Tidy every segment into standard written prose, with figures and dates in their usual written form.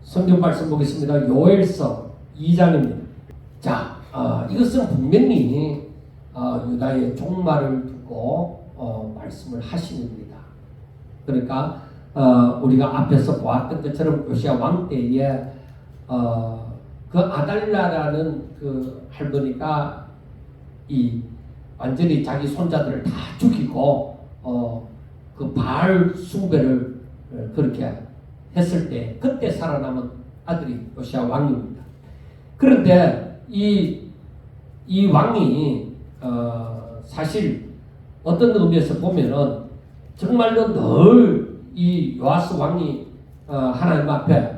성경 말씀 보겠습니다. 요엘서 2장입니다. 자, 이것은 분명히 유다의 종말을 두고 말씀을 하십니다. 그러니까 우리가 앞에서 보았던 것처럼 요시야 왕 때에 그 아달랴라는 그 할머니가 완전히 자기 손자들을 다 죽이고 그 바알 숭배를 그렇게 했을 때 그때 살아남은 아들이 요시야 왕입니다. 그런데 이 왕이 사실 어떤 의미에서 보면은 정말로 늘 이 요아스 왕이 하나님 앞에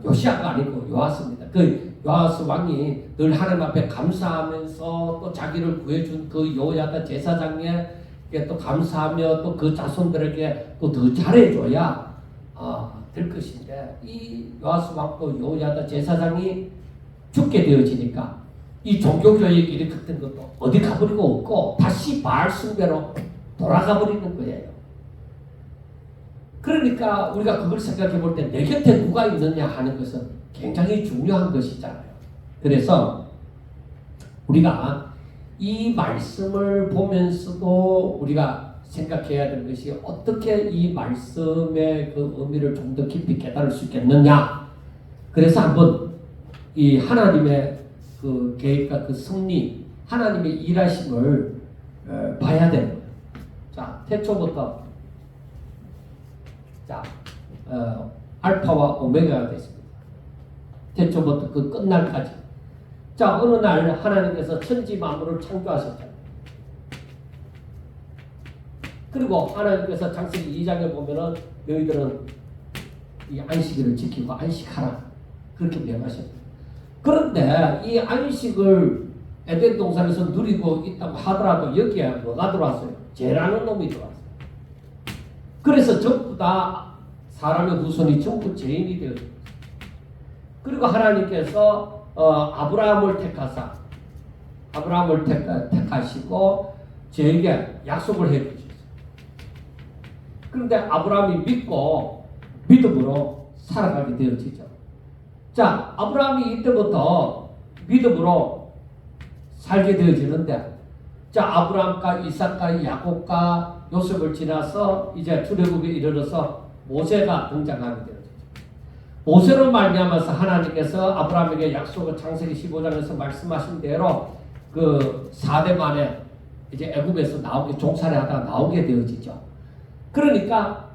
요시야가 아니고 요아스입니다. 그 요아스 왕이 늘 하나님 앞에 감사하면서 또 자기를 구해준 그 여호야다 제사장에게 또 감사하며 또 그 자손들에게 또 더 잘해줘야 될 것인데 이 요아스 왕도 여호야다 제사장이 죽게 되어지니까 이 종교교육 일으켰던 것도 어디 가버리고 없고 다시 바알 숭배로 돌아가 버리는 거예요. 그러니까 우리가 그걸 생각해 볼 때 내 곁에 누가 있느냐 하는 것은 굉장히 중요한 것이잖아요. 그래서 우리가 이 말씀을 보면서도 우리가 생각해야 되는 것이 어떻게 이 말씀의 그 의미를 좀 더 깊이 깨달을 수 있겠느냐. 그래서 한번 이 하나님의 그 계획과 그 섭리, 하나님의 일하심을 봐야 되는 거예요. 자, 태초부터 알파와 오메가가 됐습니다. 태초부터 그 끝날까지. 자, 어느 날 하나님께서 천지 만물을 창조하셨잖아요. 그리고 하나님께서 창세기 2장에 보면은 너희들은 이 안식일을 지키고 안식하라. 그렇게 명하셨다. 그런데 이 안식을 에덴 동산에서 누리고 있다고 하더라도 여기에 뭐가 들어왔어요? 죄라는 놈이 들어왔어요. 그래서 전부 다 사람의 후손이 전부 죄인이 되었습니다. 그리고 하나님께서 아브라함을 택하시고 저에게 약속을 해 주셨어요. 그런데 아브라함이 믿고 믿음으로 살아가게 되어지죠. 자, 아브라함이 이때부터 믿음으로 살게 되어지는데, 자, 아브라함과 이삭과 야곱과 요셉을 지나서 이제 출애굽에 이르러서 모세가 등장하게 되어지죠. 모세로 말미암아서 하나님께서 아브라함에게 약속을 창세기 15장에서 말씀하신 대로 그 4대 만에 이제 애굽에서 나오게 종살이 하다가 나오게 되어지죠. 그러니까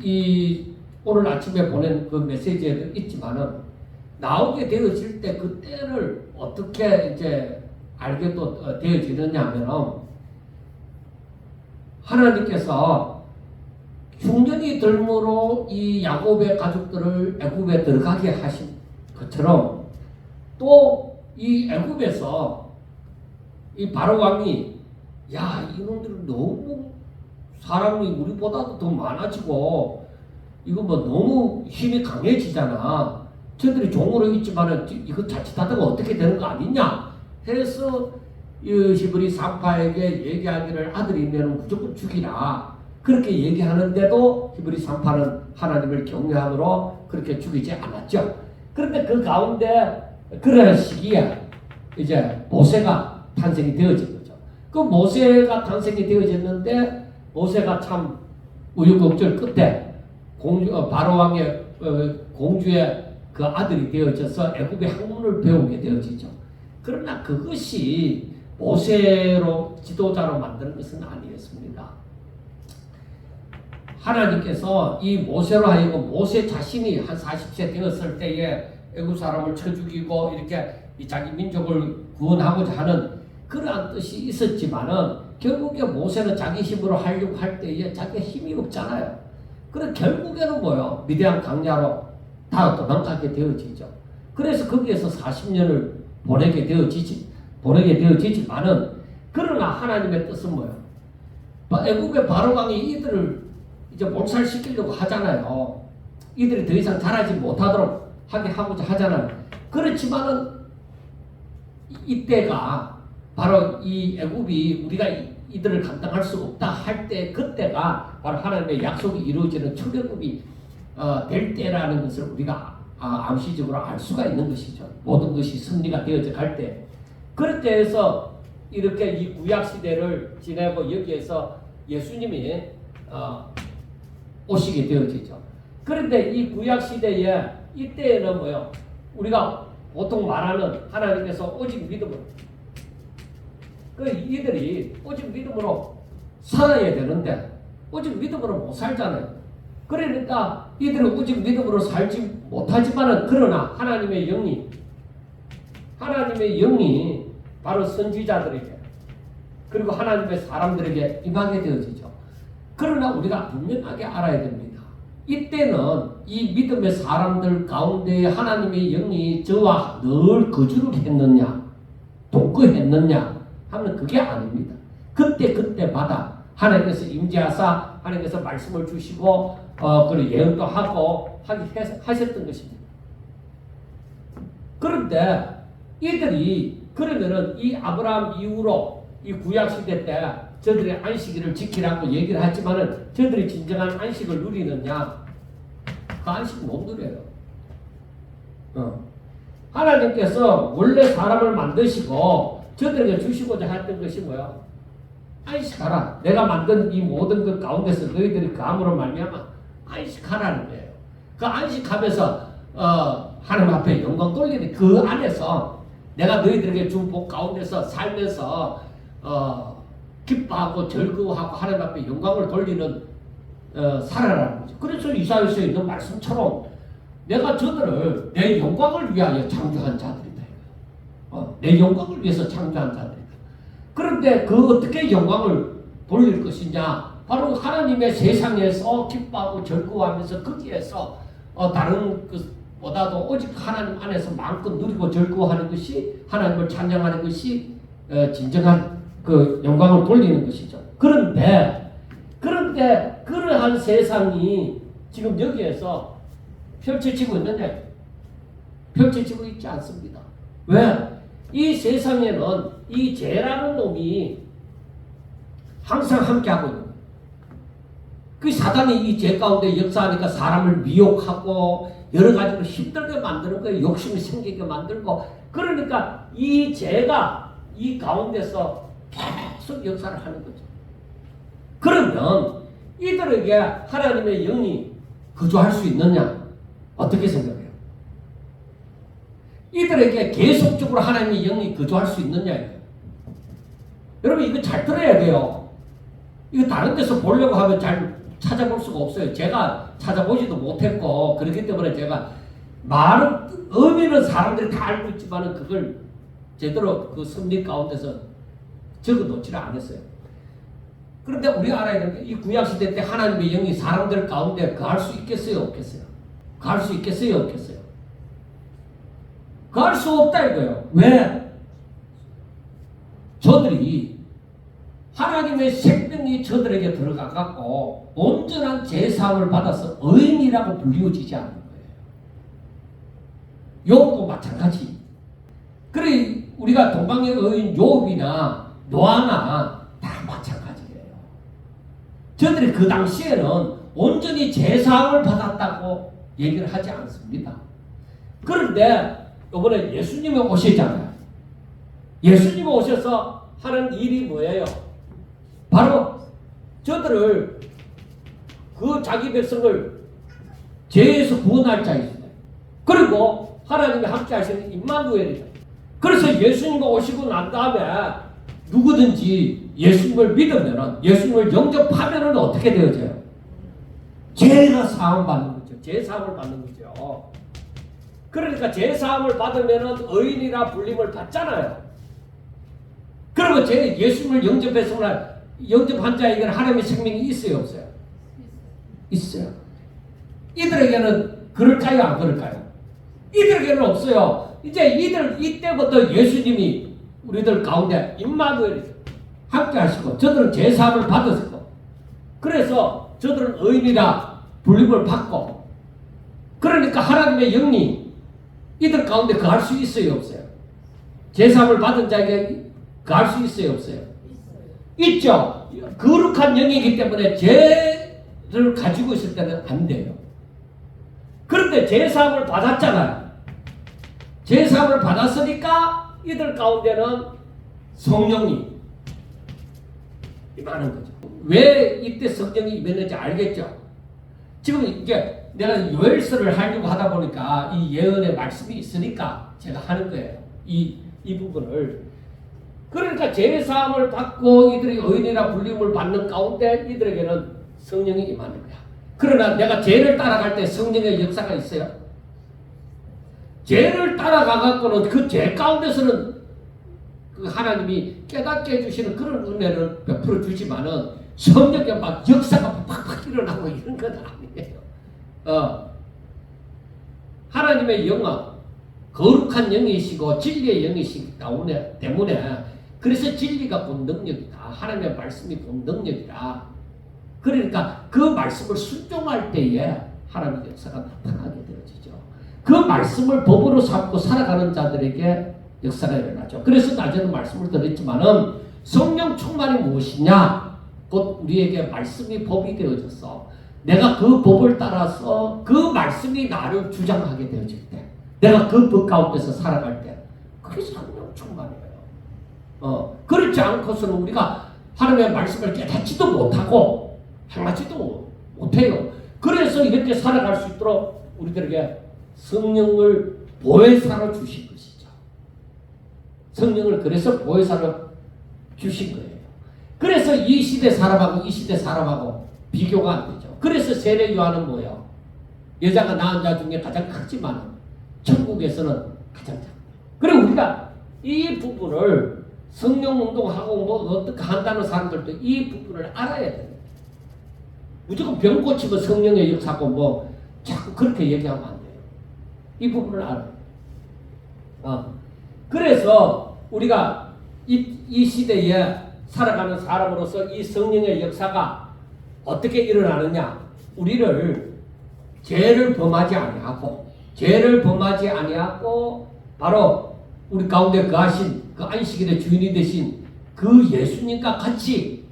이 오늘 아침에 보낸 그 메시지에도 있지만은 나오게 되어질 때 그 때를 어떻게 이제 알게 또 되어지느냐면은 하나님께서 흉년이 들므로 이 야곱의 가족들을 애굽에 들어가게 하신 것처럼 또 이 애굽에서 이 바로 왕이 야, 이놈들은 너무 사람이 우리보다도 더 많아지고 이거 뭐 너무 힘이 강해지잖아. 저들이 종으로 있지만은 이거 자칫하다가 어떻게 되는 거 아니냐 해서 히브리 산파에게 얘기하기를 아들이면 무조건 죽이라. 그렇게 얘기하는데도 히브리 산파는 하나님을 경외함으로 그렇게 죽이지 않았죠. 그런데 그 가운데 그런 시기에 이제 모세가 탄생이 되어진 거죠. 그 모세가 탄생이 되어졌는데 모세가 참 우여곡절 끝에 바로 왕의 공주의 그 아들이 되어져서 애굽의 학문을 배우게 되어지죠. 그러나 그것이 모세로 지도자로 만드는 것은 아니었습니다. 하나님께서 이 모세로 하여금 모세 자신이 한 40세 되었을 때에 애굽 사람을 쳐 죽이고 이렇게 자기 민족을 구원하고자 하는 그러한 뜻이 있었지만은 결국에 모세는 자기 힘으로 하려고 할 때에 자기가 힘이 없잖아요. 그래 결국에는 뭐요? 미디안 강야로 다 도망가게 되어지죠. 그래서 거기에서 40년을 보내게 되어지지만은 그러나 하나님의 뜻은 뭐예요? 애굽의 바로 왕이 이들을 이제 몰살시키려고 하잖아요. 이들이 더 이상 자라지 못하도록 하게 하고자 하잖아요. 그렇지만은 이때가 바로 이 애굽이 우리가 이들을 감당할 수 없다 할 때 그때가 바로 하나님의 약속이 이루어지는 출애굽이 될 때라는 것을 우리가 암시적으로 알 수가 있는 것이죠. 모든 것이 승리가 되어져 갈 때. 그럴 때에서 이렇게 이 구약 시대를 지내고 여기에서 예수님이 오시게 되어지죠. 그런데 이 구약 시대에 이때에는 뭐요? 우리가 보통 말하는 하나님께서 오직 믿음으로, 이들이 오직 믿음으로 살아야 되는데 오직 믿음으로 못 살잖아요. 그러니까 이들은 오직 믿음으로 살지 못하지만은, 그러나 하나님의 영이 바로 선지자들에게 그리고 하나님의 사람들에게 임하게 되어지죠. 그러나 우리가 분명하게 알아야 됩니다. 이때는 이 믿음의 사람들 가운데 하나님의 영이 저와 늘 거주를 했느냐 동거했느냐 하면 그게 아닙니다. 그때마다 하나님께서 임재하사 하나님께서 말씀을 주시고 그리고 예언도 하고 하셨던 것입니다. 그런데 이들이 그러면은 이 아브라함 이후로 이 구약시대 때 저들의 안식일을 지키라고 얘기를 하지만은 저들이 진정한 안식을 누리느냐? 그 안식 못 누려요. 하나님께서 원래 사람을 만드시고 저들에게 주시고자 했던 것이 뭐야? 안식하라. 내가 만든 이 모든 것 가운데서 너희들이 그 암으로 말미암아 안식하라는 거예요. 그 안식하면서 하나님 앞에 영광 돌리는 그 안에서 내가 너희들에게 준 복 가운데서 살면서 기뻐하고 즐거워하고 하나님 앞에 영광을 돌리는 살아라는 거죠. 그래서 이사야서에 있는 말씀처럼 내가 저들을 내 영광을 위하여 창조한 자들이다. 내 영광을 위해서 창조한 자들이다. 그런데 그 어떻게 영광을 돌릴 것이냐? 바로 하나님의 세상에서 기뻐하고 즐거워하면서 거기에서 다른 것보다도 오직 하나님 안에서 마음껏 누리고 즐거워하는 것이, 하나님을 찬양하는 것이 진정한 그 영광을 돌리는 것이죠. 그런데 그러한 세상이 지금 여기에서 펼쳐지고 있느냐? 펼쳐지고 있지 않습니다. 왜? 이 세상에는 이 죄라는 놈이 항상 함께하고 있는 거예요. 그 사단이 이 죄 가운데 역사하니까 사람을 미혹하고 여러 가지로 힘들게 만드는 거예요. 욕심이 생기게 만들고. 그러니까 이 죄가 이 가운데서 계속 역사를 하는 거죠. 그러면 이들에게 하나님의 영이 거주할 수 있느냐? 어떻게 생각해요? 이들에게 계속적으로 하나님의 영이 거주할 수 있느냐? 여러분 이거 잘 들어야 돼요. 이거 다른 데서 보려고 하면 잘 찾아볼 수가 없어요. 제가 찾아보지도 못했고 그렇기 때문에 제가 말은 의미는 사람들이 다 알고 있지만은 그걸 제대로 그 섭리 가운데서 적어놓지를 않았어요. 그런데 우리가 알아야 되는 게 이 구약시대 때 하나님의 영이 사람들 가운데 거할 수 있겠어요? 없겠어요? 거할 수 있겠어요? 없겠어요? 거할 수 없다 이거예요. 왜? 저들이 하나님의 생명이 저들에게 들어가갖고 온전한 제사함을 받아서 의인이라고 불리워지지 않는 거예요. 욥도 마찬가지. 그래 우리가 동방의 의인 욥이나 노아나 다 마찬가지예요. 저들이 그 당시에는 온전히 제사함을 받았다고 얘기를 하지 않습니다. 그런데 이번에 예수님이 오시잖아요. 예수님이 오셔서 하는 일이 뭐예요? 바로 저들을 그 자기 백성을 죄에서 구원할 자이시다. 그리고 하나님이 함께 하시는 임마누엘이다. 그래서 예수님이 오시고 난 다음에 누구든지 예수님을 믿으면, 예수님을 영접하면 어떻게 되어져요? 죄가 사함 받는 거죠. 죄 사함을 받는 거죠. 그러니까 죄 사함을 받으면 의인이라 불림을 받잖아요. 그러면 예수님을 영접한 자에게는 하나님의 생명이 있어요, 없어요? 있어요. 이들에게는 그럴까요, 안 그럴까요? 이들에게는 없어요. 이제 이때부터 예수님이 우리들 가운데 임마누엘이 함께 하시고 저들은 제사함을 받았고 그래서 저들은 의인이라 불림을 받고 그러니까 하나님의 영이 이들 가운데 거할 수 있어요, 없어요? 제사함을 받은 자에게 거할 수 있어요, 없어요? 있죠. 거룩한 영이기 때문에 죄를 가지고 있을 때는 안 돼요. 그런데 제사함을 받았잖아요. 제사함을 받았으니까 이들 가운데는 성령이 임하는 거죠. 왜 이때 성령이 임했는지 알겠죠? 지금 이게 내가 요엘서를 하려고 하다 보니까 이 예언의 말씀이 있으니까 제가 하는 거예요. 이 부분을. 그러니까 제사함을 받고 이들이 의인이라 불림을 받는 가운데 이들에게는 성령이 임하는 거야. 그러나 내가 죄를 따라갈 때 성령의 역사가 있어요. 죄를 따라가갖고는 그 죄 가운데서는 그 하나님이 깨닫게 해주시는 그런 은혜를 베풀어 주지만은 성령의 막 역사가 팍팍 일어나고 이런 건 아니에요. 하나님의 영은 거룩한 영이시고 진리의 영이시기 때문에 그래서 진리가 본 능력이다. 하나님의 말씀이 본 능력이다. 그러니까 그 말씀을 순종할 때에 하나님의 역사가 나타나게 되어지죠. 그 말씀을 법으로 삼고 살아가는 자들에게 역사가 일어나죠. 그래서 낮에는 말씀을 드렸지만은 성령 충만이 무엇이냐? 곧 우리에게 말씀이 법이 되어져서 내가 그 법을 따라서 그 말씀이 나를 주장하게 되어질 때 내가 그 법 가운데서 살아갈 때 그게 성령 충만이에요. 그렇지 않고서는 우리가 하나님의 말씀을 깨닫지도 못하고 행하지도 못해요. 그래서 이렇게 살아갈 수 있도록 우리들에게 성령을 보혜사로 주신 것이죠. 성령을 그래서 보혜사로 주신 거예요. 그래서 이 시대 사람하고 이 시대 사람하고 비교가 안 되죠. 그래서 세례 요한은 뭐예요? 여자가 낳은 자 중에 가장 크지만 천국에서는 가장 작다. 그리고 우리가 이 부분을 성령 운동하고 뭐 어떻게 한다는 사람들도 이 부분을 알아야 돼요. 무조건 병 고치고 성령의 역사고 뭐 자꾸 그렇게 얘기하면 안 돼요. 이 부분을 알아요. 그래서 우리가 이 시대에 살아가는 사람으로서 이 성령의 역사가 어떻게 일어나느냐? 우리를 죄를 범하지 아니하고 바로 우리 가운데 거하신 그 안식일의 주인이 되신 그 예수님과 같이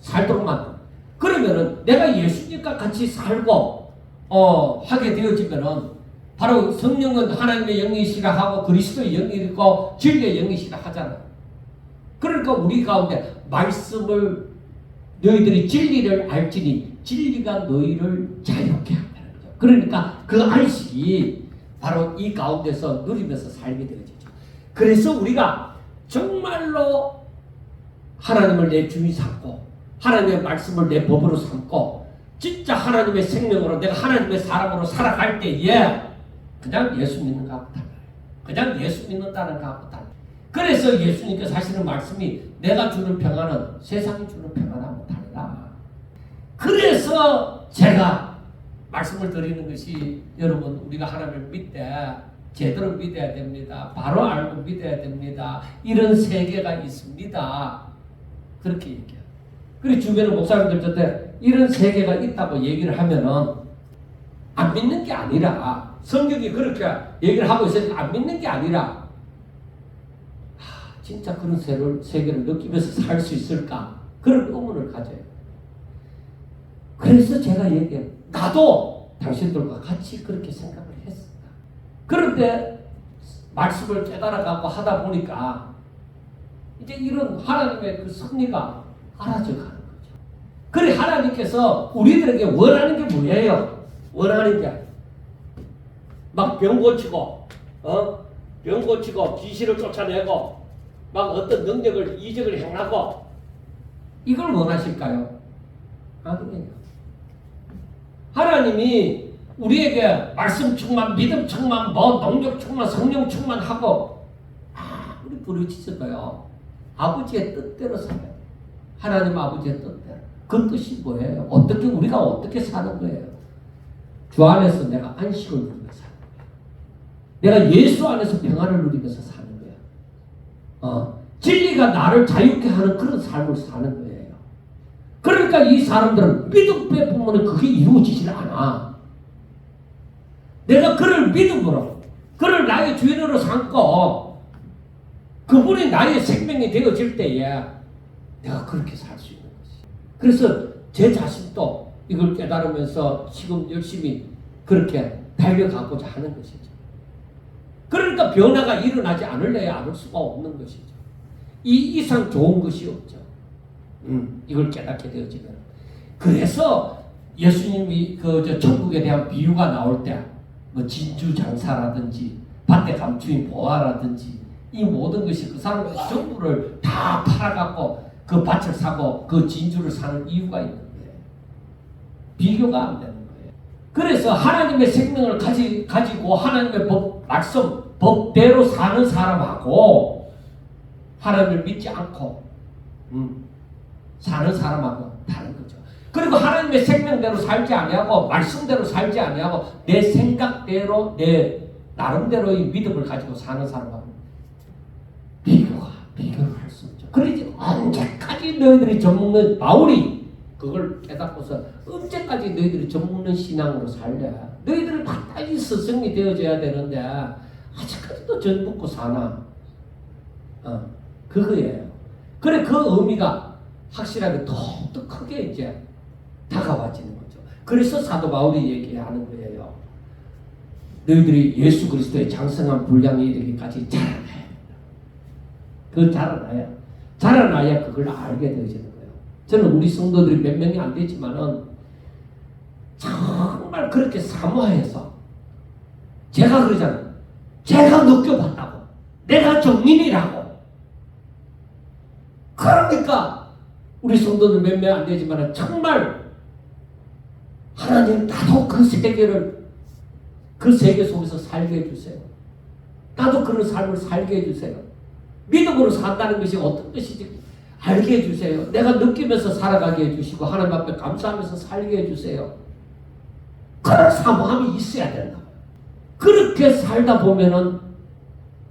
살도록 만든. 그러면은 내가 예수님과 같이 살고 하게 되어지면은 바로 성령은 하나님의 영이시라 하고 그리스도의 영이고 진리의 영이시라 하잖아요. 그러니까 우리 가운데 말씀을 너희들이 진리를 알지니 진리가 너희를 자유케 한다는 거죠. 그러니까 그 안식이 바로 이 가운데서 누리면서 살게 되어지죠. 그래서 우리가 정말로 하나님을 내 주인 삼고 하나님의 말씀을 내 법으로 삼고 진짜 하나님의 생명으로 내가 하나님의 사람으로 살아갈 때에 그냥 예수 믿는 것하고 달라요. 그냥 예수 믿는다는 것하고 달라요. 그래서 예수님께서 하시는 말씀이 내가 주는 평안은 세상이 주는 평안하고 달라. 그래서 제가 말씀을 드리는 것이 여러분 우리가 하나님을 믿되 제대로 믿어야 됩니다. 바로 알고 믿어야 됩니다. 이런 세계가 있습니다. 그렇게 얘기해요. 그리고 주변의 목사님들 저때 이런 세계가 있다고 얘기를 하면은 안 믿는 게 아니라 성경이 그렇게 얘기를 하고 있으니까 안 믿는 게 아니라 진짜 그런 세계를 느끼면서 살 수 있을까? 그런 의문을 가져요. 그래서 제가 얘기해요. 나도 당신들과 같이 그렇게 생각을 했습니다. 그런데 말씀을 깨달아가고 하다 보니까 이제 이런 하나님의 그 섭리가 알아져 가는 거죠. 그래 하나님께서 우리들에게 원하는 게 뭐예요? 원하는 게 막 병 고치고 병 고치고 귀신을 쫓아내고 막 어떤 능력을 이적을 행하고 이걸 원하실까요? 아니에요. 하나님이 우리에게 말씀 충만, 믿음 충만, 능력 충만, 성령 충만하고 우리 부르짖어도요. 아버지의 뜻대로 살아요. 하나님 아버지의 뜻대로. 그 뜻이 뭐예요? 우리가 어떻게 사는 거예요? 주 안에서 내가 안식을 누리면서 사는 거예요. 내가 예수 안에서 평안을 누리면서 사는 거예요. 진리가 나를 자유케 하는 그런 삶을 사는 거예요. 그러니까 이 사람들은 믿음 빼보면 그게 이루어지질 않아. 내가 그를 믿음으로, 그를 나의 주인으로 삼고 그분이 나의 생명이 되어질 때에 내가 그렇게 살 수 있는 것이. 그래서 제 자신도 이걸 깨달으면서 지금 열심히 그렇게 달려가고자 하는 것이죠. 그러니까 변화가 일어나지 않을래야 않을 수가 없는 것이죠. 이 이상 좋은 것이 없죠. 이걸 깨닫게 되어지면. 그래서 예수님이 그 천국에 대한 비유가 나올 때, 뭐 진주 장사라든지 밭에 감추인 보아라든지 이 모든 것이 그 사람의 전부를 다 팔아갖고 그 밭을 사고 그 진주를 사는 이유가 있는 거예요. 비교가 안 되는 거예요. 그래서 하나님의 생명을 가지고 하나님의 말씀, 법대로 사는 사람하고 하나님을 믿지 않고 사는 사람하고 다른 거죠. 그리고 하나님의 생명대로 살지 아니하고 말씀대로 살지 아니하고 내 생각대로 내 나름대로의 믿음을 가지고 사는 사람하고 비교를 할 수 없죠. 그러지 언제까지 너희들이 젖먹는 바울이 그걸 깨닫고서 언제까지 너희들이 젖먹는 신앙으로 살래? 너희들은 반드시 스승이 되어져야 되는데 아직까지도 젖 먹고 사나? 그거예요. 그래 그 의미가 확실하게 더욱더 크게 이제 다가와지는 거죠. 그래서 사도 바울이 얘기하는 거예요. 너희들이 예수 그리스도의 장성한 분량이 이르기까지 자라나야 된다. 그 자라나야 그걸 알게 되어지는 거예요. 저는 우리 성도들이 몇 명이 안 되지만은 정말 그렇게 사모해서 제가 그러잖아요. 제가 느껴봤다고. 내가 정인이라고. 그러니까 우리 성도들 몇 명 안 되지만은 정말 하나님 나도 그 세계 속에서 살게 해주세요. 나도 그런 삶을 살게 해주세요. 믿음으로 산다는 것이 어떤 것인지 알게 해주세요. 내가 느끼면서 살아가게 해주시고 하나님 앞에 감사하면서 살게 해주세요. 그런 사모함이 있어야 된다. 그렇게 살다 보면은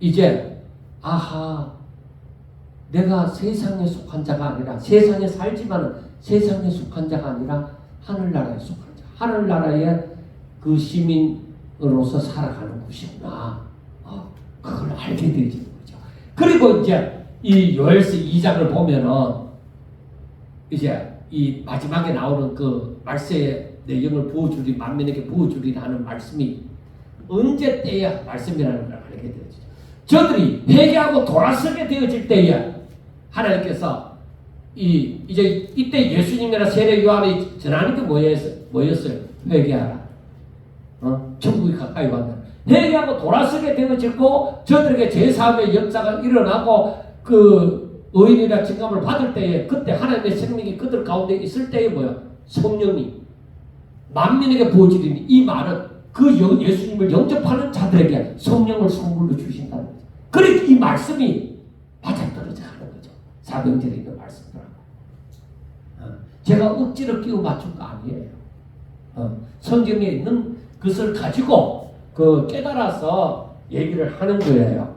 이제 내가 세상에 속한 자가 아니라 세상에 살지만은 세상에 속한 자가 아니라 하늘나라에 속한 자. 하늘나라의 그 시민으로서 살아가는 것이구나. 그걸 알게 되지는 거죠. 그리고 이제 이 요엘서 2장을 보면은 이제 이 마지막에 나오는 그 말세의 내용을 부어주리 만민에게 부어주리 하는 말씀이 언제 때야 말씀이라는 걸 알게 되어지죠. 저들이 회개하고 돌아서게 되어질 때에 하나님께서 이제 이때 예수님이나 세례 요한이 전하는 게 뭐였어요? 회개하라. 천국이 가까이 왔다. 회개하고 돌아서게 되어지고 저들에게 제사함의 역사가 일어나고 그 의인이라 칭함을 받을 때에 그때 하나님의 생명이 그들 가운데 있을 때에 성령이 만민에게 부어지리니 이 말은 그 예수님을 영접하는 자들에게 성령을 선물로 주신다는 거죠. 그러니까 이 말씀이 맞아떨어져 하는 거죠. 사도행전에 있는 말씀들하고. 제가 억지로 끼워 맞춘 거 아니에요. 성경에 있는 것을 가지고 그 깨달아서 얘기를 하는 거예요.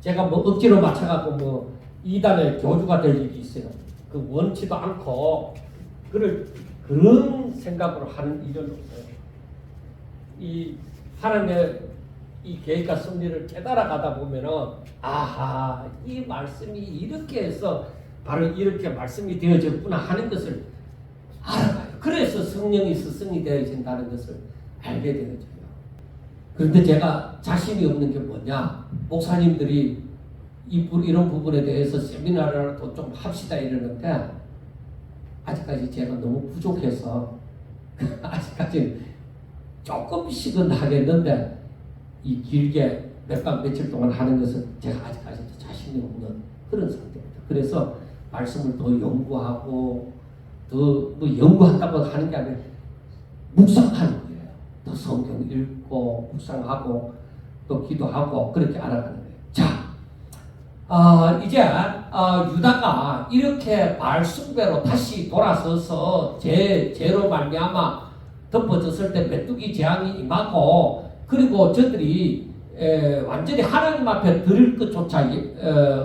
제가 억지로 맞춰갖고 이단의 교주가 될 일이 있어요. 그 원치도 않고 그런 생각으로 하는 일은 없어요. 이 하나님의 이 계획과 섭리를 깨달아 가다 보면은 이 말씀이 이렇게 해서 바로 이렇게 말씀이 되어졌구나 하는 것을 알아가요. 그래서 성령이 스승이 되어진다는 것을 알게 되어져요. 그런데 제가 자신이 없는 게 뭐냐? 목사님들이 이런 부분에 대해서 세미나를 또 좀 합시다 이러는데 아직까지 제가 너무 부족해서 아직까지 조금씩은 하겠는데 이 길게 몇 박 며칠 동안 하는 것은 제가 아직까지도 자신이 없는 그런 상태입니다. 그래서 말씀을 더 연구하고 더 연구한다고 하는 게 아니라 묵상하는 거예요. 더 성경 읽고 묵상하고 또 기도하고 그렇게 알아가는 거예요. 자, 이제 유다가 이렇게 바알 숭배로 다시 돌아서서 죄로 말미암아 덮어졌을 때 메뚜기 재앙이 임하고 그리고 저들이 완전히 하나님 앞에 드릴 것조차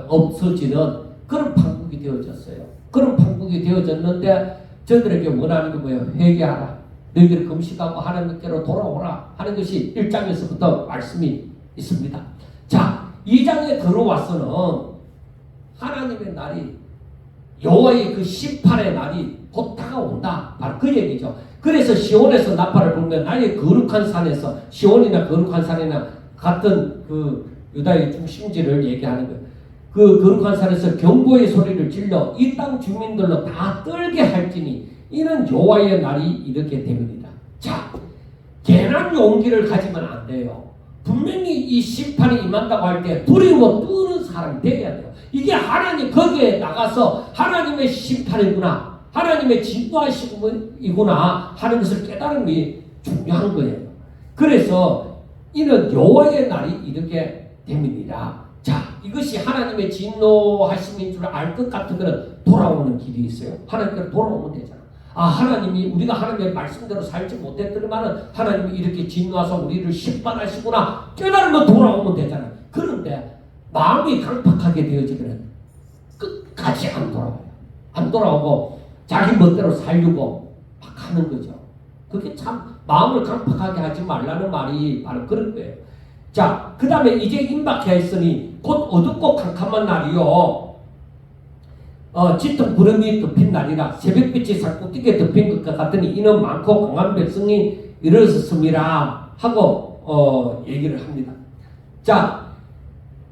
없어지는 그런 판국이 되어졌어요. 그런 판국이 되어졌는데 저들에게 원하는 게 뭐예요? 회개하라. 너희들이 금식하고 하나님께로 돌아오라 하는 것이 1장에서부터 말씀이 있습니다. 자, 2장에 들어와서는 하나님의 날이 여호와의 그 심판의 날이 곧 다가온다. 바로 그 얘기죠. 그래서 시온에서 나팔을 불면 나의 거룩한 산에서 시온이나 거룩한 산이나 같은 그 유다의 중심지를 얘기하는 거예요. 그 거룩한 산에서 경고의 소리를 질러 이 땅 주민들로 다 떨게 할지니 이는 여호와의 날이 이렇게 됩니다. 자, 괜한 용기를 가지면 안 돼요. 분명히 이 심판이 임한다고 할 때 두려워 뜨는 사람이 되어야 돼요. 이게 하나님 거기에 나가서 하나님의 심판이구나, 하나님의 진노하심이구나 하는 것을 깨달음이 중요한 거예요. 그래서 이는 여호와의 날이 이렇게 됩니다. 자, 이것이 하나님의 진노하심인 줄 알 것 같으면 돌아오는 길이 있어요. 하나님께로 돌아오면 되잖아. 아, 하나님이 우리가 하나님의 말씀대로 살지 못했더니만은 하나님이 이렇게 진노하셔서 우리를 심판하시구나 깨달으면 돌아오면 되잖아. 그런데 마음이 강팍하게 되어지면 끝까지 안 돌아와요. 안 돌아오고 자기 멋대로 살려고 막 하는 거죠. 그게 참 마음을 강팍하게 하지 말라는 말이 바로 그런 거예요. 자, 그 다음에 이제 임박해 있으니 곧 어둡고 캄캄한 날이요. 짙은 구름이 덮인 날이라 새벽빛이 살구띠게 덮인 것과 같으니 이는 많고 강한 백성이 일어섰음이라 하고 얘기를 합니다. 자,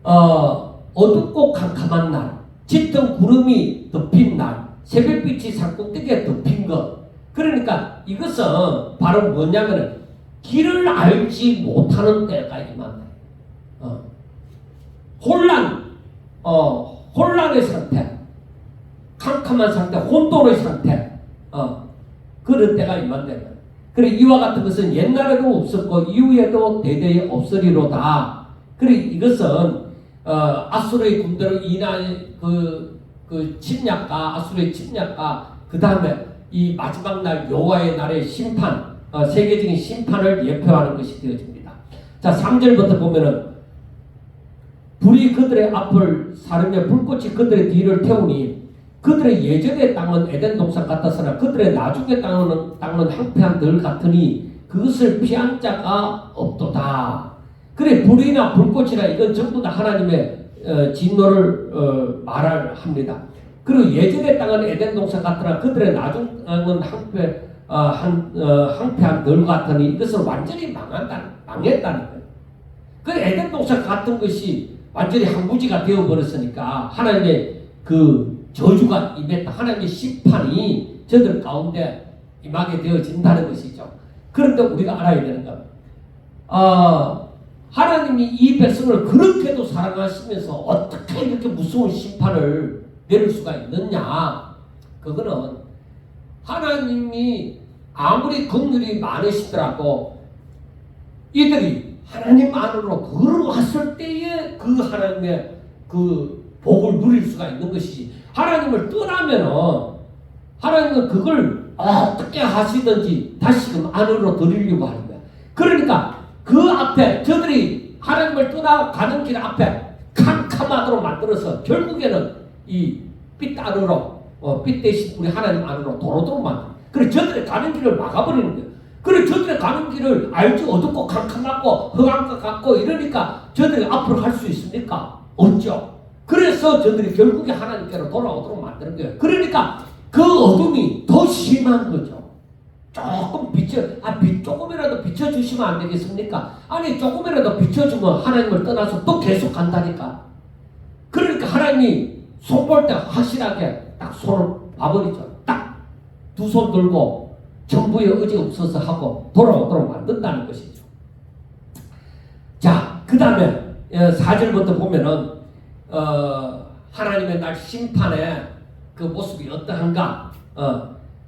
어둡고 캄캄한 날, 짙은 구름이 덮인 날, 새벽빛이 살구띠게 덮인 것. 그러니까 이것은 바로 뭐냐면은 길을 알지 못하는 때가 임한다. 혼란의 상태, 캄캄한 상태, 혼돈의 상태, 그런 때가 임한다. 그래, 이와 같은 것은 옛날에도 없었고 이후에도 대대에 없으리로다. 그래, 이것은 아수르의 군대로 인한 그 침략과 아수르의 침략과 그 다음에 이 마지막 날 여호와의 날의 심판, 세계적인 심판을 예표하는 것이 되어집니다. 자, 3절부터 보면은 불이 그들의 앞을 사르며 불꽃이 그들의 뒤를 태우니 그들의 예전의 땅은 에덴 동산 같았으나 그들의 나중의 땅은 황폐한 들 같으니 그것을 피한 자가 없도다. 그래, 불이나 불꽃이나 이건 전부 다 하나님의 진노를 말합니다. 그리고 예전의 땅은 에덴 동산 같으나 그들의 나중 땅은 황폐한 들 같으니 이것은 완전히 망했다는 거예요. 그 에덴 동산 같은 것이 완전히 항구지가 되어버렸으니까 하나님의 그 저주가 임했다. 하나님의 심판이 저들 가운데 임하게 되어진다는 것이죠. 그런데 우리가 알아야 되는 건 하나님이 이 백성을 그렇게도 사랑하시면서 어떻게 이렇게 무서운 심판을 내릴 수가 있느냐. 그거는 하나님이 아무리 긍휼이 많으시더라도 이들이 하나님 안으로 걸어왔을 때에 그 하나님의 그 복을 누릴 수가 있는 것이지, 하나님을 떠나면은 하나님은 그걸 어떻게 하시든지 다시금 안으로 들이려고 하는 거야. 그러니까 그 앞에 저들이 하나님을 떠나가는 길 앞에 캄캄하도록 만들어서 결국에는 이 빛 안으로 빛 대신 우리 하나님 안으로 돌아오도록 만들어. 그래, 저들이 가는 길을 막아버리는 거야. 그래, 저들이 가는 길을 알지 어둡고 캄캄하고 흑암 것 같고 이러니까 저들이 앞으로 갈 수 있습니까? 없죠. 그래서 저들이 결국에 하나님께로 돌아오도록 만드는 거예요. 그러니까 그 어둠이 더 심한 거죠. 조금 빛 조금이라도 비춰주시면 안 되겠습니까? 아니, 조금이라도 비춰주면 하나님을 떠나서 또 계속 간다니까. 그러니까 하나님이 손 볼 때 확실하게 딱 손을 봐버리죠. 딱 두 손 들고 정부의 의지 없어서 하고 돌아오도록 만든다는 것이죠. 자, 그 다음에 4절부터 보면은 하나님의 날 심판의 그 모습이 어떠한가.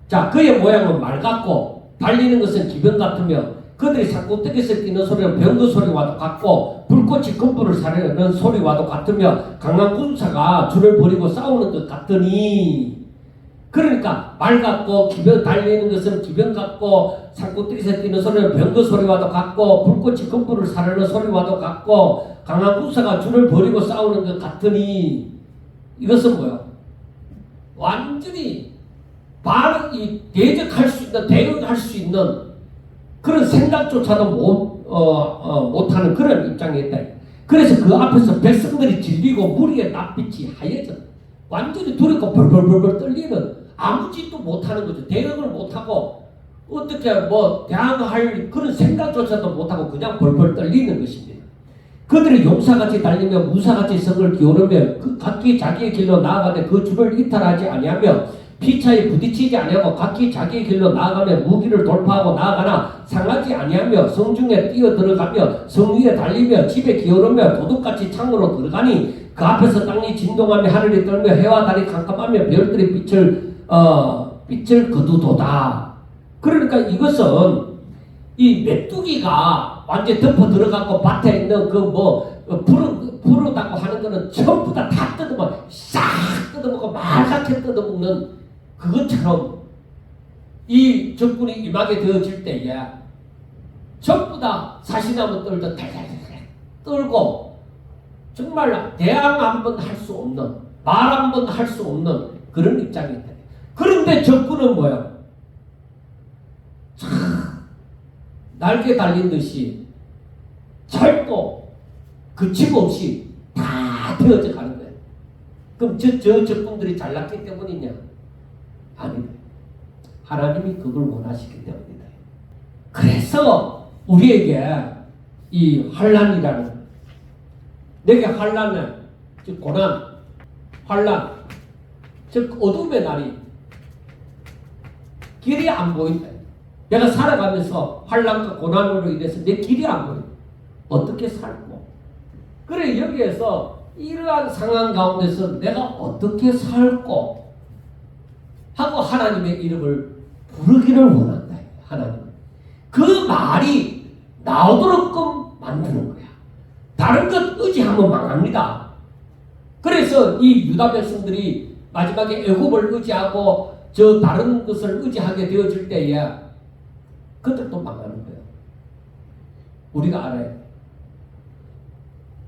자, 그의 모양은 말 같고 달리는 것은 기병 같으며 그들이 산꼭대기에서 뛰는 소리는 병거 소리와도 같고 불꽃이 건물을 사르는 소리와도 같으며 강한 군사가 줄을 버리고 싸우는 것 같으니. 그러니까 말 같고 기병 달리는 것은 기병 같고 산꼭대기에서 뛰는 소리는 병거 소리와도 같고 불꽃이 건물을 사르는 소리와도 같고 강한 군사가 줄을 버리고 싸우는 것 같으니. 이것은 뭐야? 완전히 바로 이 대적할 수 있는, 대응할 수 있는 그런 생각조차도 못하는 그런 입장에 있다. 그래서 그 앞에서 백성들이 질리고 무리의 낯빛이 하얘져 완전히 두렵고 벌벌벌벌 떨리는, 아무 짓도 못하는 거죠. 대응을 못하고 어떻게 뭐 대항할 그런 생각조차도 못하고 그냥 벌벌 떨리는 것입니다. 그들이 용사같이 달리며 무사같이 성을 기오르며 그 각기 자기의 길로 나아가되 그 줄을 이탈하지 아니하며 피차에 부딪히지 아니하고 각기 자기의 길로 나아가며 무기를 돌파하고 나아가나 상하지 아니하며 성중에 뛰어들어가며 성 위에 달리며 집에 기어오르며 도둑같이 창으로 들어가니 그 앞에서 땅이 진동하며 하늘이 떨며 해와 달이 캄캄하며 별들이 빛을 거두도다. 그러니까 이것은 이 메뚜기가 완전히 덮어 들어가고 밭에 있는 푸르다고 하는 거는 전부 다 뜯어먹고 싹 뜯어먹고 말갛게 뜯어먹는 그것처럼 이 적군이 임하게 되어질 때에 전부 다 사시나무 떨듯 달달달 떨고 정말 대항 한번 할 수 없는 말 한번 할 수 없는 그런 입장이다. 그런데 적군은 뭐야? 날개 달린 듯이 절도 그침없이 다 되어져 가는 거예요. 그럼 저 적군들이 잘났기 때문이냐? 아니다. 하나님이 그걸 원하시기 때문이다. 그래서 우리에게 이 환난이라는 내게 환난은 즉 고난, 환난, 즉 어둠의 날이 길이 안 보인다. 내가 살아가면서 환난과 고난으로 인해서 내 길이 안 보여. 어떻게 살고? 그래 여기에서 이러한 상황 가운데서 내가 어떻게 살고 하고 하나님의 이름을 부르기를 원한다. 하나님. 그 말이 나오도록 만드는 거야. 다른 것 의지하면 망합니다. 그래서 이 유다 백성들이 마지막에 애굽을 의지하고 저 다른 것을 의지하게 되어질 때에 그들도 망하는 거예요. 우리가 알아야 돼.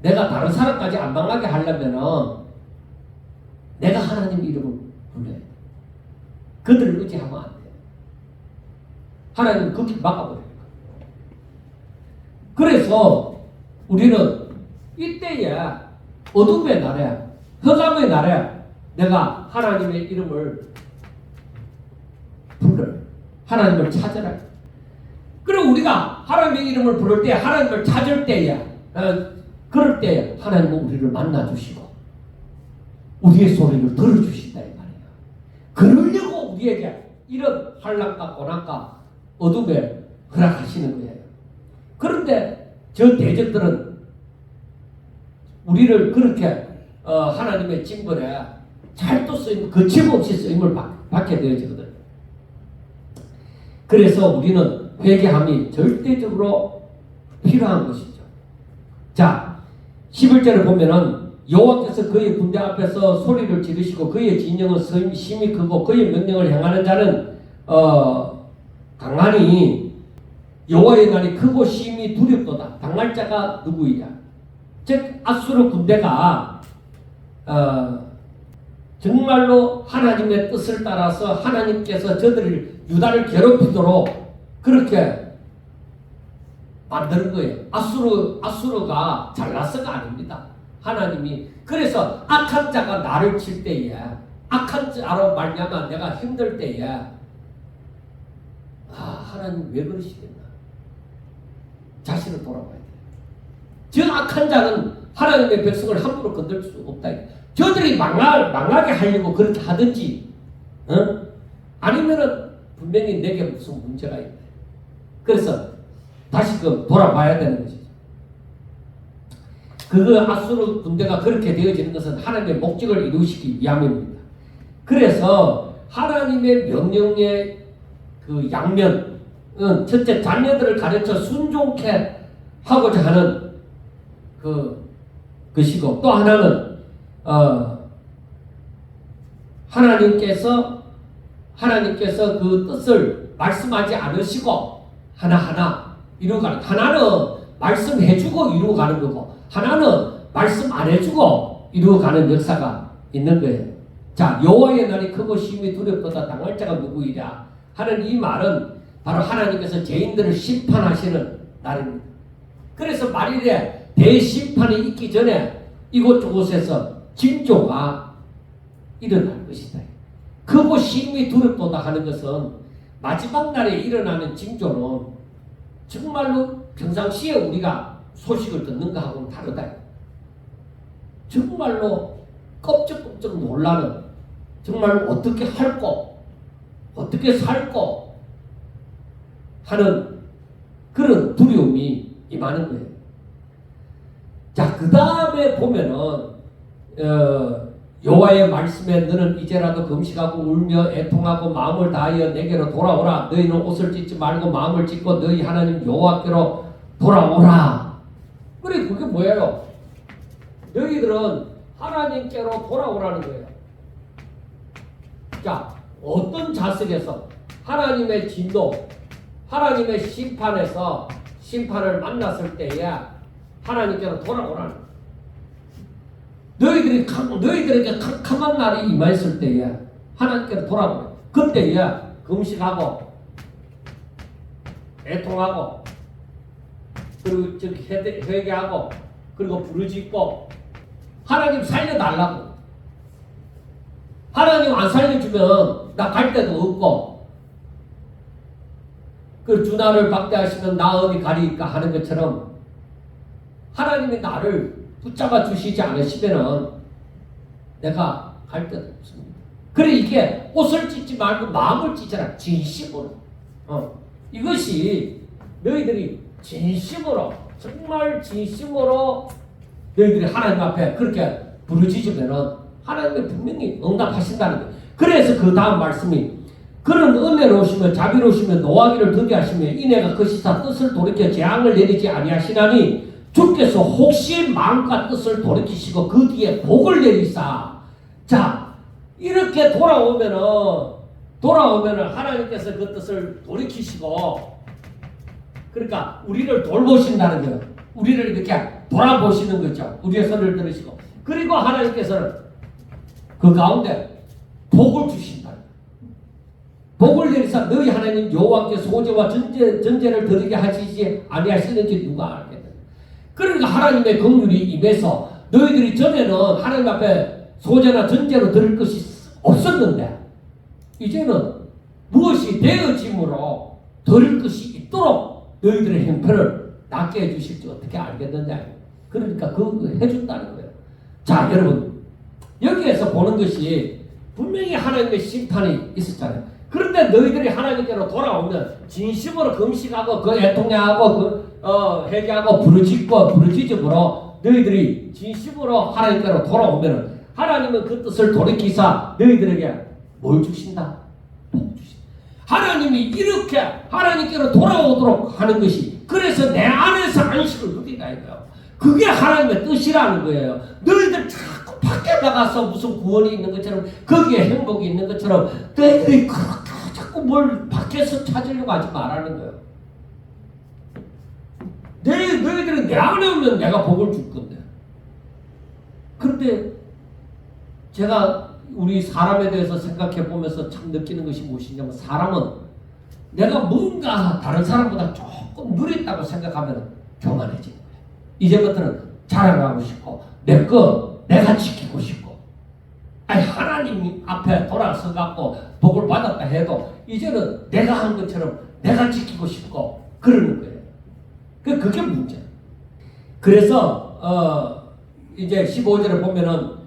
내가 다른 사람까지 안 망하게 하려면은 내가 하나님 이름을 불러야 돼. 그들을 의지하면 안 돼. 하나님 그 길 막아버려요. 그래서 우리는 이때에 어둠의 날에 흑암의 날에 내가 하나님의 이름을 불러요. 하나님을 찾아라. 그리고 우리가 하나님의 이름을 부를 때 하나님을 찾을 때에 그럴 때 하나님은 우리를 만나주시고 우리의 소리를 들어주신다 이 말이에요. 그러려고 우리에게 이런 환난과 고난과 어둠에 허락하시는 거예요. 그런데 저 대적들은 우리를 그렇게 하나님의 징벌에 잘도 쓰임, 거침없이 쓰임을 받게 되어지거든요. 그래서 우리는 회개함이 절대적으로 필요한 것이죠. 자, 11절을 보면은 여호와께서 그의 군대 앞에서 소리를 지르시고 그의 진영은 심히 크고 그의 명령을 행하는 자는 강하니 여호와의 날이 크고 심히 두렵도다. 당할 자가 누구이냐? 즉 아수르 군대가 정말로 하나님의 뜻을 따라서 하나님께서 저들을 유다를 괴롭히도록 그렇게 만드는 거예요. 아수르가 잘나서가 아닙니다. 하나님이 그래서 악한 자가 나를 칠 때에 악한 자로 말미암아 내가 힘들 때에 하나님 왜 그러시겠나? 자신을 돌아봐야 돼요. 저 악한 자는 하나님의 백성을 함부로 건들 수 없다. 저들이 망하게 하려고 그렇게 하든지 아니면은 분명히 내게 무슨 문제가 있다. 그래서 다시금 돌아봐야 되는 것이죠. 그 아수르 군대가 그렇게 되어지는 것은 하나님의 목적을 이루시기 위함입니다. 그래서 하나님의 명령의 그 양면, 첫째 자녀들을 가르쳐 순종케 하고자 하는 것이고 또 하나는 하나님께서 그 뜻을 말씀하지 않으시고 하나하나 이루어가는, 하나는 말씀해주고 이루어가는 거고 하나는 말씀 안 해주고 이루어가는 역사가 있는 거예요. 자, 여호와의 날이 크고 심히 두렵도다. 당할 자가 누구이랴 하는 이 말은 바로 하나님께서 죄인들을 심판하시는 날입니다. 그래서 말일에 대심판이 있기 전에 이곳저곳에서 징조가 일어날 것이다. 크고 심히 두렵도다 하는 것은 마지막 날에 일어나는 징조는 정말로 평상시에 우리가 소식을 듣는 것하고는 다르다. 정말로 껍적껍적 놀라는, 정말 어떻게 할꼬, 어떻게 살꼬 하는 그런 두려움이 임하는 거예요. 자, 그 다음에 보면은 여호와의 말씀에 너는 이제라도 금식하고 울며 애통하고 마음을 다하여 내게로 돌아오라. 너희는 옷을 찢지 말고 마음을 찢고 너희 하나님 여호와께로 돌아오라. 그래, 그게 뭐예요? 너희들은 하나님께로 돌아오라는 거예요. 자, 어떤 자석에서 하나님의 진노, 하나님의 심판에서 심판을 만났을 때에 하나님께로 돌아오라는 거예요. 너희들에게 캄캄한 날이 임했을 때에 하나님께로 돌아오라. 그때에 금식하고 애통하고 그리고 회개하고 그리고 부르짖고 하나님 살려달라고. 하나님 안 살려주면 나 갈 데도 없고 그 주 나를 박대하시면 나 어디 가리까 하는 것처럼 하나님이 나를 붙잡아 주시지 않으시면은 내가 갈 데도 없습니다. 그래, 이게 옷을 찢지 말고 마음을 찢어라. 진심으로. 이것이 너희들이 진심으로, 정말 진심으로 너희들이 하나님 앞에 그렇게 부르짖으면은 하나님이 분명히 응답하신다는 거예요. 그래서 그 다음 말씀이 그런 은혜로우시며 자비로우시며 노하기를 더디 하시며 이내가 거시사 뜻을 돌이켜 재앙을 내리지 아니하시나니 주께서 혹시 마음과 뜻을 돌이키시고 그 뒤에 복을 내리사. 자, 이렇게 돌아오면은 하나님께서 그 뜻을 돌이키시고, 그러니까 우리를 돌보신다는 거예요. 우리를 이렇게 돌아보시는 거죠. 우리의 소리를 들으시고, 그리고 하나님께서는 그 가운데 복을 주신다. 복을 내리사 너희 하나님 여호와께 소재와 전제를 드리게 하시지 아니하시는지 누가 알겠느냐. 그러니까 하나님의 긍휼이 임해서 너희들이 전에는 하나님 앞에 소재나 전제로 드릴 것이 없었는데 이제는 무엇이 되어짐으로 드릴 것이 있도록 너희들의 형편을 낫게 해주실지 어떻게 알겠느냐. 그러니까 그 해준다는 거예요. 자, 여러분, 여기에서 보는 것이 분명히 하나님의 심판이 있었잖아요. 그런데 너희들이 하나님께로 돌아오면 진심으로 금식하고 그 애통해하고 회개하고 부르짖음으로 너희들이 진심으로 하나님께로 돌아오면 하나님은 그 뜻을 돌이키사 너희들에게 뭘 주신다? 복 주신다. 하나님이 이렇게 하나님께로 돌아오도록 하는 것이, 그래서 내 안에서 안식을 누리라 이거예요. 그게 하나님의 뜻이라는 거예요. 너희들 자꾸 밖에 나가서 무슨 구원이 있는 것처럼 거기에 행복이 있는 것처럼 너희들이 그렇게 자꾸 뭘 밖에서 찾으려고 하지 말라는 거예요. 너희들이 내 안에 오면 내가 복을 줄 건데. 그런데 제가 우리 사람에 대해서 생각해 보면서 참 느끼는 것이 무엇이냐면, 사람은 내가 뭔가 다른 사람보다 조금 누렸다고 생각하면 교만해지는 거예요. 이제부터는 자랑하고 싶고 내가 지키고 싶고, 아니 하나님 앞에 돌아서 갖고 복을 받았다 해도 이제는 내가 한 것처럼 내가 지키고 싶고 그러는 거예요. 그게 문제예요. 그래서 이제 15절에 보면은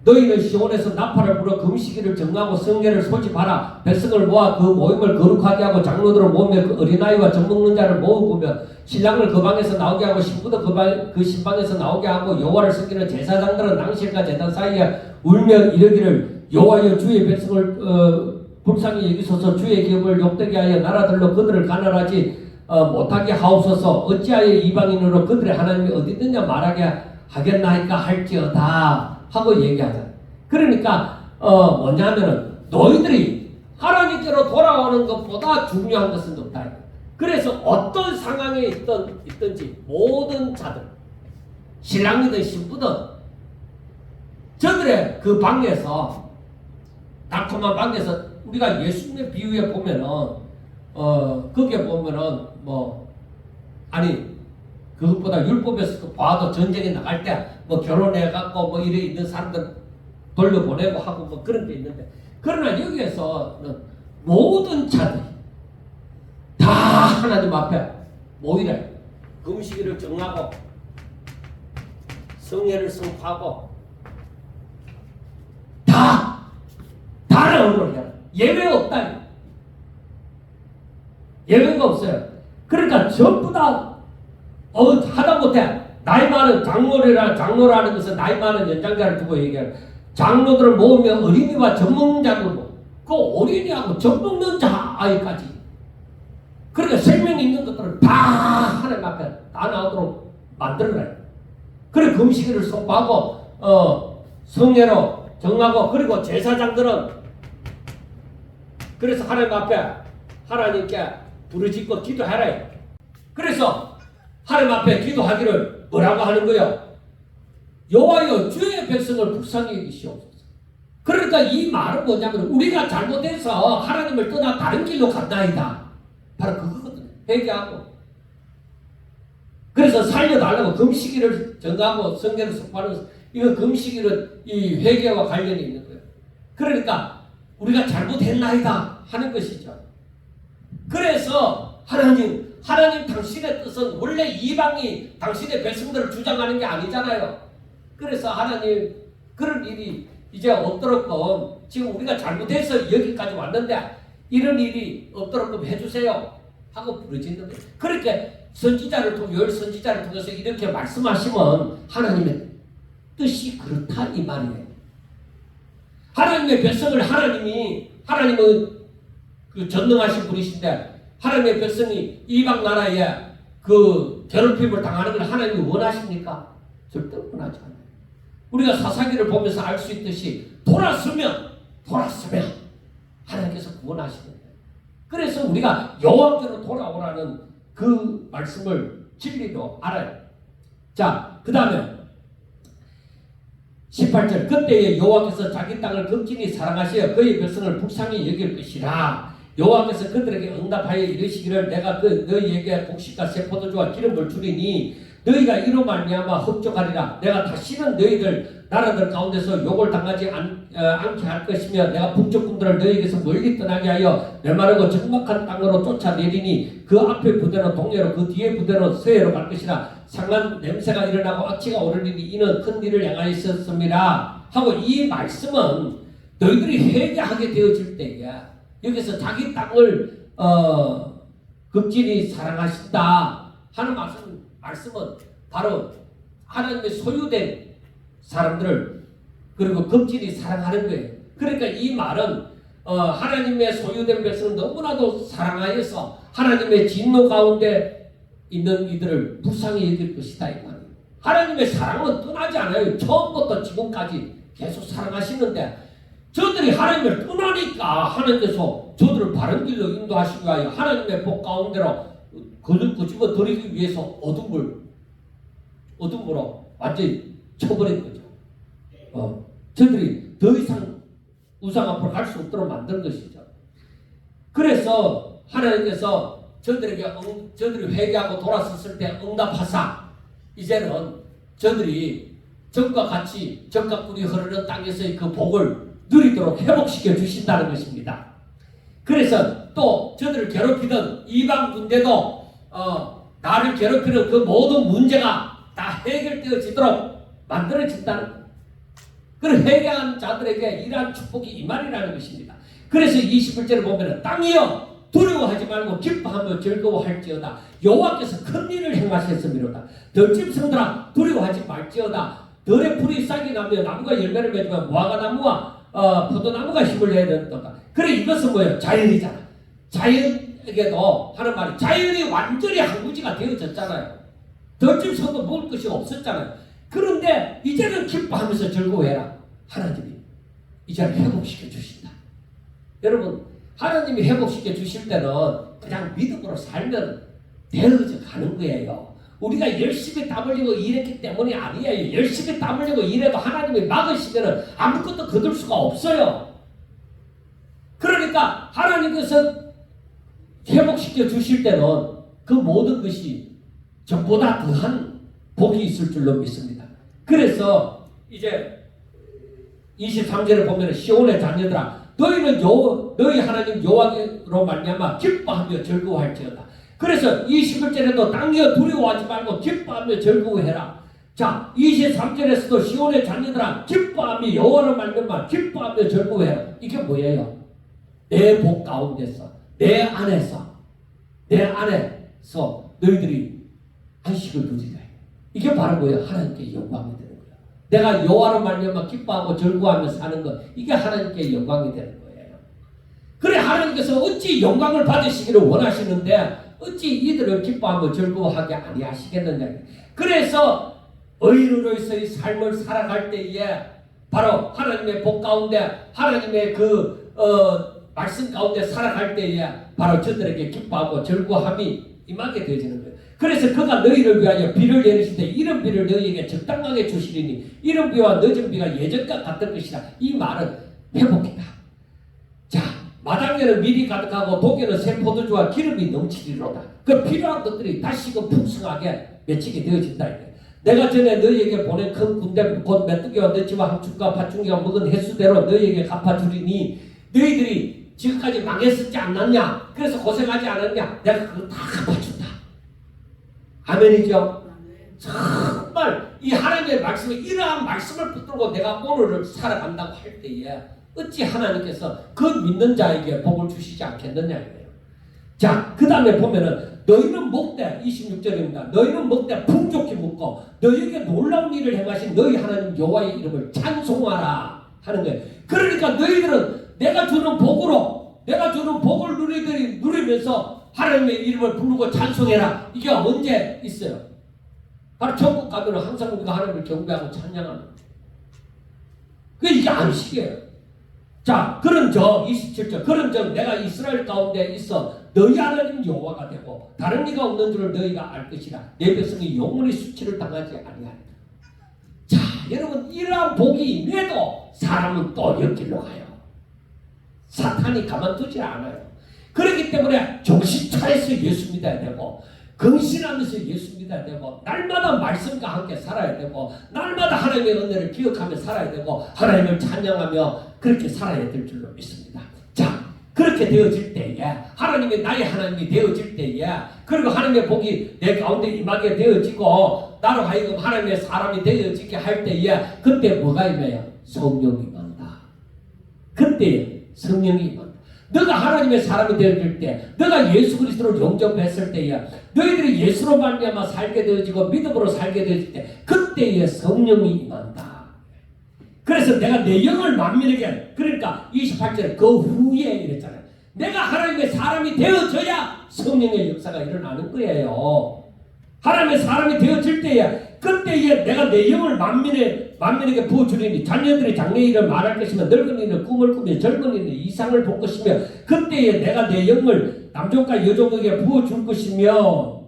너희는 시온에서 나팔을 불어 금식일을 정하고 성례를 소집하라. 백성을 모아 그 모임을 거룩하게 하고 장로들을 모으며 그 어린아이와 젖먹는 자를 모으며 신랑을 그 방에서 나오게 하고 신부도 그 신방에서 나오게 하고 여호와를 섬기는 제사장들은 낭실과 제단 사이에 울며 이르기를 여호와여 주의 백성을 불쌍히 여기소서. 주의 기업을 욕되게 하여 나라들로 그들을 가난하지 못하게 하옵소서. 어찌하여 이방인으로 그들의 하나님이 어디 있느냐 말하게 하겠나이까 할지어다 하고 얘기하잖아요. 그러니까 뭐냐면은 너희들이 하나님께로 돌아오는 것보다 중요한 것은 없다. 그래서 어떤 상황에 있든지 모든 자들, 신랑이든 신부든 저들의 그 방에서, 달콤한 방에서, 우리가 예수님의 비유에 보면은 거기에 보면은 그것보다 율법에서 봐도 전쟁에 나갈 때 결혼해갖고 이래 있는 사람들 돌려보내고 하고 그런 게 있는데, 그러나 여기에서는 모든 자들이 다 하나님 앞에 모이래. 금식일을 정하고 성회를 선포하고 다를 의논해라. 예외 없다. 예외가 없어요. 그러니까 전부 다 하다못해 나이 많은 장로라는 것은 나이 많은 연장자를 두고 얘기하는 장로들을 모으면 어린이와 젖먹는 그 어린이하고 젖먹는 자 아이까지 그러니까 생명이 있는 것들을 다 하나님 앞에 다 나오도록 만들어라. 그래 금식일을 선포하고 성례로 정하고 그리고 제사장들은 그래서 하나님 앞에 하나님께 부르짖고 기도하라. 그래서 하나님 앞에 기도하기를 뭐라고 하는 거예요? 여호와여 주의 백성을 불쌍히 여기시옵소서. 그러니까 이 말은 뭐냐면 우리가 잘못해서 하나님을 떠나 다른 길로 간다이다. 바로 그거거든요. 회개하고 그래서 살려달라고 금식일을 정하고 성례를 선포하는 이거 금식일은 이 회개와 관련이 있는 거예요. 그러니까 우리가 잘못했나이다 하는 것이죠. 그래서 하나님 당신의 뜻은 원래 이방이 당신의 백성들을 주장하는 게 아니잖아요. 그래서 하나님 그런 일이 이제 없도록끔 지금 우리가 잘못해서 여기까지 왔는데 이런 일이 없도록끔 해주세요 하고 부르짖는 거예요. 그렇게 열 선지자를 통해서 이렇게 말씀하시면 하나님의 뜻이 그렇다 이 말이에요. 하나님의 백성을 하나님은 그 전능하신 분이신데 하나님의 백성이 이방 나라에 그 괴롭힘을 당하는 걸 하나님이 원하십니까? 절대 원하지 않아요. 우리가 사사기를 보면서 알 수 있듯이 돌았으면 하나님께서 구원하시는 거예요. 그래서 우리가 여호와께로 돌아오라는 그 말씀을 진리로 알아요. 자, 그 다음에 18절 그때에 여호와께서 자기 땅을 극진히 사랑하시어 그의 백성을 불쌍히 여길 것이라. 여호와께서 그들에게 응답하여 이르시기를 내가 너희에게 곡식과 새 포도주와 기름을 주리니 너희가 이로 말미암아 흡족하리라. 내가 다시는 너희들 나라들 가운데서 욕을 당하지 않게 할 것이며 내가 북적군들을 너희에게서 멀리 떠나게 하여 메마르고 적막한 땅으로 쫓아내리니 그 앞에 부대는 동해로 그 뒤에 부대는 서해로 갈 것이라. 상한 냄새가 일어나고 악취가 오르리니 이는 큰 일을 행하여 있었습니다 하고 이 말씀은 너희들이 회개하게 되어질 때에 여기서 자기 땅을 극진히 사랑하신다 하는 말씀은 바로 하나님의 소유된 사람들을 그리고 극진히 사랑하는 거예요. 그러니까 이 말은 하나님의 소유된 백성을 너무나도 사랑하여서 하나님의 진노 가운데 있는 이들을 불쌍히 여길 것이다 이 말이에요. 하나님의 사랑은 떠나지 않아요. 처음부터 지금까지 계속 사랑하시는데 저들이 하나님을 떠나니까 하나님께서 저들을 바른 길로 인도하시기 위하여 하나님의 복 가운데로 끄집어 들이기 위해서 어둠으로 완전히 쳐버린 거죠. 저들이 더 이상 우상 앞으로 갈 수 없도록 만든 것이죠. 그래서 하나님께서 저들이 회개하고 돌아섰을 때 응답하사 이제는 저들이 전과 같이 적과 꿀이 흐르는 땅에서의 그 복을 누리도록 회복시켜 주신다는 것입니다. 그래서 또 저들을 괴롭히던 이방 군대도 나를 괴롭히는 그 모든 문제가 다 해결되어지도록 만들어진다는 거예요. 그런 회개한 자들에게 이러한 축복이 임하리라는 것입니다. 그래서 21절을 보면 땅이여 두려워하지 말고 기뻐하며 즐거워할지어다. 여호와께서 큰 일을 행하셨음이로다. 들짐승들아 두려워하지 말지어다. 들의 풀이 싹이 나며 나무가 열매를 맺으면 무화과나무와 포도나무가 힘을 내야 된다. 그래 이것은 뭐예요? 자연이잖아. 자연에게도 하는 말이 자연이 완전히 항구지가 되어졌잖아요. 들짐승도 먹을 것이 없었잖아요. 그런데 이제는 기뻐하면서 즐거워해라. 하나님이 이제는 회복시켜 주신다. 여러분 하나님이 회복시켜 주실 때는 그냥 믿음으로 살면 되어져 가는 거예요. 우리가 열심히 땀 흘리고 일했기 때문이 아니에요. 열심히 땀 흘리고 일해도 하나님이 막으시면 아무것도 거둘 수가 없어요. 그러니까 하나님께서 회복시켜 주실 때는 그 모든 것이 전보다 더한 복이 있을 줄로 믿습니다. 그래서 이제 23절에 보면 시온의 자녀들아 너희는 너희 하나님 여호와로 말미암아 기뻐하며 즐거워할지어다. 그래서 21절에도 땅이여 두려워하지 말고 기뻐하며 즐거워해라. 자, 23절에서도 시온의 자녀들아 기뻐하며 여호와로 말미암아 기뻐하며 즐거워해라. 이게 뭐예요? 내 복 가운데서, 내 안에서 너희들이 안식을 누리라. 이게 바로 뭐예요? 하나님께 영광이 되는 거예요. 내가 여호와로 말미암아 기뻐하고 즐거워하며 사는 것, 이게 하나님께 영광이 되는 거예요. 그래, 하나님께서 어찌 영광을 받으시기를 원하시는데 어찌 이들을 기뻐하며 즐거워하게 아니하시겠느냐. 그래서 의인으로서의 삶을 살아갈 때에 바로 하나님의 복 가운데, 하나님의 말씀 가운데 살아갈 때에 바로 저들에게 기뻐하고 즐거움이 임하게 되어지는 거예요. 그래서 그가 너희를 위하여 비를 내리시되 이런 비를 너희에게 적당하게 주시리니 이런 비와 늦은 비가 예전과 같을 것이라. 이 말은 회복이다. 자, 마당에는 밀이 가득하고 독에는 새 포도주와 기름이 넘치리로다. 그 필요한 것들이 다시금 풍성하게 맺히게 되어진다. 내가 전에 너희에게 보낸 큰 군대 곧 메뚜기와 너치와 함축과 팥중기가 먹은 횟수대로 너희에게 갚아주리니 너희들이 지금까지 망했었지 않았냐? 그래서 고생하지 않았냐? 내가 그거 다 갚아준다. 아멘이죠? 정말 이 하나님의 말씀에 이러한 말씀을 붙들고 내가 오늘을 살아간다고 할 때에 어찌 하나님께서 그 믿는 자에게 복을 주시지 않겠느냐 이거예요. 자, 그 다음에 보면은 너희는 먹되 26절입니다. 너희는 먹되 풍족히 먹고 너희에게 놀라운 일을 행하신 너희 하나님 여호와의 이름을 찬송하라 하는 거예요. 그러니까 너희들은 내가 주는 복을 누리면서 하나님의 이름을 부르고 찬송해라. 이게 언제 있어요? 바로 천국 가면 항상 우리가 하나님을 경배하고 찬양하는 거예요. 이게 안식이에요. 자, 그런즉 27절 그런즉 내가 이스라엘 가운데 있어 너희 하나님 여호와가 되고 다른 이가 없는 줄을 너희가 알 것이라. 내 백성이 영원히 수치를 당하지 아니하리라. 자, 여러분, 이러한 복이 임해도 사람은 또 옆길로 가요. 사탄이 가만두지 않아요. 그렇기 때문에 정신 차려서 예수 믿어야 되고 근신하면서 예수 믿어야 되고 날마다 말씀과 함께 살아야 되고 날마다 하나님의 은혜를 기억하며 살아야 되고 하나님을 찬양하며 그렇게 살아야 될 줄로 믿습니다. 자, 그렇게 되어질 때에 하나님이 나의 하나님이 되어질 때에 그리고 하나님의 복이 내 가운데 임하게 되어지고 나로 하여금 하나님의 사람이 되어지게 할 때에 그때 뭐가 임해요? 성령이 임한다. 그때 성령이 임한다. 너가 하나님의 사람이 되어질 때, 너가 예수 그리스도를 영접했을 때에 너희들이 예수로 말미암아 살게 되어지고 믿음으로 살게 되어질 때 그때에 성령이 임한다. 그래서 내가 내 영을 만민에게, 그러니까 28절에 그 후에 이랬잖아요. 내가 하나님의 사람이 되어져야 성령의 역사가 일어나는 거예요. 하나님의 사람이 되어질 때에 그때에 내가 내 영을 만민에게 부어주리니 자녀들이 장래의 일을 말할 것이며 늙은이는 꿈을 꾸며 젊은이는 이상을 볼 것이며 그때에 내가 내 영을 남종과 여종에게 부어줄 것이며.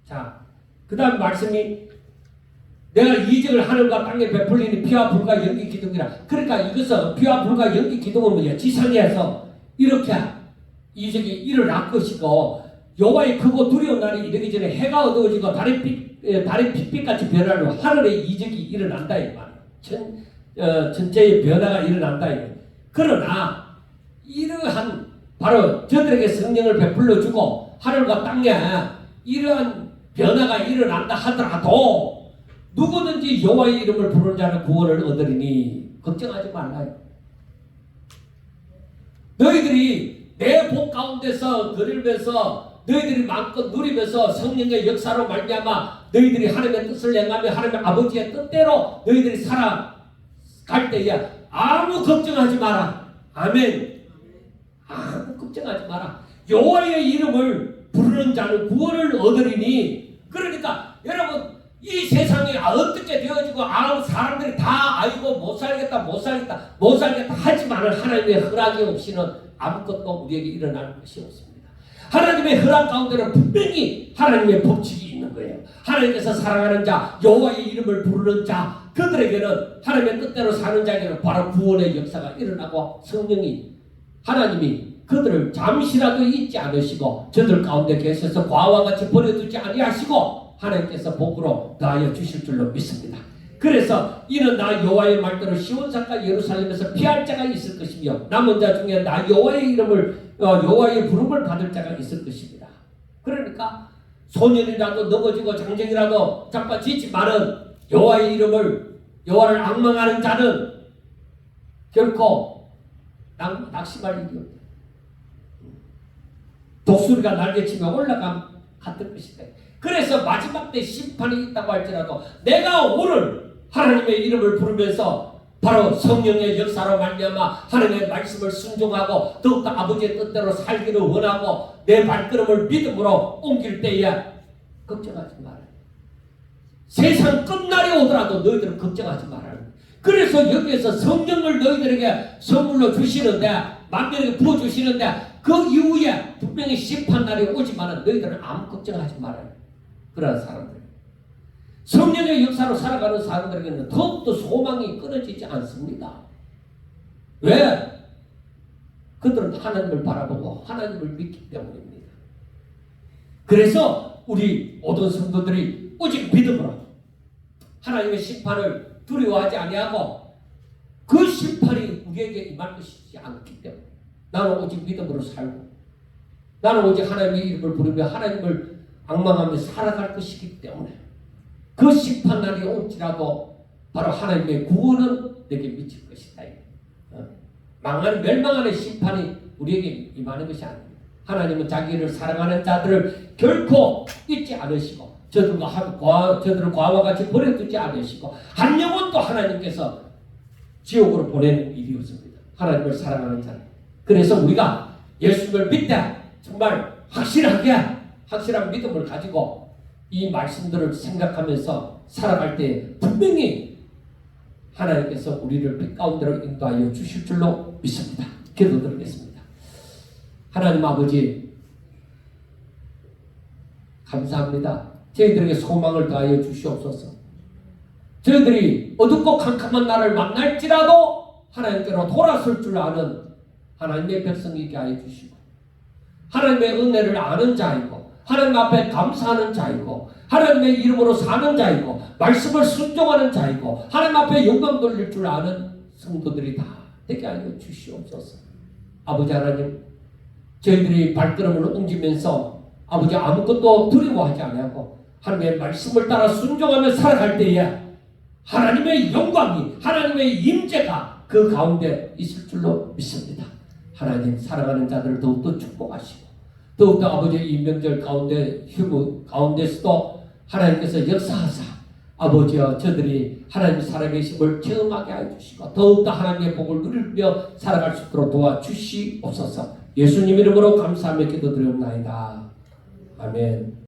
자, 그 다음 말씀이 내가 이적을 하늘과 땅에 베풀리니 피와 불과 연기 기둥이라. 그러니까 이것은 피와 불과 연기 기둥은 뭐냐? 지상에서 이렇게 이적이 일어날 것이고 여호와의 크고 두려운 날이 이르기 전에 해가 어두워지고 달이 핏빛같이 변하려 하늘의 이적이 일어난다 이 말이에요. 전체의 변화가 일어난다 이 말이에요. 그러나 이러한 바로 저들에게 성령을 베풀려 주고 하늘과 땅에 이러한 변화가 일어난다 하더라도 누구든지 여호와의 이름을 부르는 자는 구원을 얻으리니 걱정하지 말라요. 너희들이 내 복 가운데서 그리면서 너희들이 마음껏 누리면서 성령의 역사로 말미암아 너희들이 하나님의 뜻을 행하며 하나님의 아버지의 뜻대로 너희들이 살아갈 때에 아무 걱정하지 마라. 아멘. 아무 걱정하지 마라. 여호와의 이름을 부르는 자는 구원을 얻으리니. 그러니까 여러분, 이 세상이 어떻게 되어지고 사람들이 다 아이고 못 살겠다 하지만 하나님의 허락이 없이는 아무것도 우리에게 일어날 것이 없습니다. 하나님의 허락 가운데는 분명히 하나님의 법칙이 있는 거예요. 하나님께서 사랑하는 자, 여호와의 이름을 부르는 자, 그들에게는 하나님의 뜻대로 사는 자에게는 바로 구원의 역사가 일어나고 하나님이 그들을 잠시라도 잊지 않으시고 저들 가운데 계셔서 과와 같이 버려두지 아니하시고 하나님께서 복으로 더하여 주실 줄로 믿습니다. 그래서 이는 나 여호와의 말대로 시온산과 예루살렘에서 피할 자가 있을 것이며 남은 자 중에 나 여호와의 이름을 여호와의 부름을 받을 자가 있을 것입니다. 그러니까 소년이라도 넘어지고 장정이라도 자빠지지만은 여호와의 이름을 여호와를 앙망하는 자는 결코 낙심할 일이 없다. 독수리가 날개치며 올라감 같은 것이다. 그래서 마지막 때 심판이 있다고 할지라도 내가 오늘 하나님의 이름을 부르면서 바로 성령의 역사로 말미암아 하나님의 말씀을 순종하고 더욱더 아버지의 뜻대로 살기를 원하고 내 발걸음을 믿음으로 옮길 때에 걱정하지 마라. 세상 끝날이 오더라도 너희들은 걱정하지 마라. 그래서 여기에서 성령을 너희들에게 선물로 주시는데 만민에게 부어주시는데 그 이후에 분명히 심판날이 오지만 너희들은 아무 걱정하지 말아요. 그런 사람들. 성령의 역사로 살아가는 사람들에게는 더욱더 소망이 끊어지지 않습니다. 왜? 그들은 하나님을 바라보고 하나님을 믿기 때문입니다. 그래서 우리 모든 성도들이 오직 믿음으로 하나님의 심판을 두려워하지 아니하고 그 심판이 우리에게 임할 것이지 않기 때문에 나는 오직 믿음으로 살고 나는 오직 하나님의 이름을 부르며 하나님을 앙망하며 살아갈 것이기 때문에 그 심판날이 올지라도 바로 하나님의 구원은 내게 미칠 것이다. 망하는 멸망하는 심판이 우리에게 임하는 것이 아닙니다. 하나님은 자기를 사랑하는 자들을 결코 잊지 않으시고 저들을 과와 같이 버려두지 않으시고 한 영혼도 하나님께서 지옥으로 보내는 일이 없습니다. 하나님을 사랑하는 자들. 그래서 우리가 예수님을 믿다 정말 확실한 믿음을 가지고 이 말씀들을 생각하면서 살아갈 때 분명히 하나님께서 우리를 빛 가운데로 인도하여 주실 줄로 믿습니다. 기도드리겠습니다. 하나님 아버지 감사합니다. 저희들에게 소망을 더하여 주시옵소서. 저희들이 어둡고 캄캄한 날을 만날지라도 하나님께로 돌아설 줄 아는 하나님의 백성이게 하여 주시고 하나님의 은혜를 아는 자이고 하나님 앞에 감사하는 자이고 하나님의 이름으로 사는 자이고 말씀을 순종하는 자이고 하나님 앞에 영광 돌릴 줄 아는 성도들이 다 되게 하여 주시옵소서. 아버지 하나님 저희들이 발걸음을 옮기면서 아버지 아무것도 두려워하지 않고 하나님의 말씀을 따라 순종하며 살아갈 때에 하나님의 영광이 하나님의 임재가 그 가운데 있을 줄로 믿습니다. 하나님 사랑하는 자들을 더욱더 축복하시고 더욱더 아버지의 이 명절 가운데서도 하나님께서 역사하사 아버지여 저들이 하나님 살아계심을 체험하게 해주시고 더욱더 하나님의 복을 누리며 살아갈 수 있도록 도와주시옵소서. 예수님 이름으로 감사하며 기도드리옵나이다. 아멘.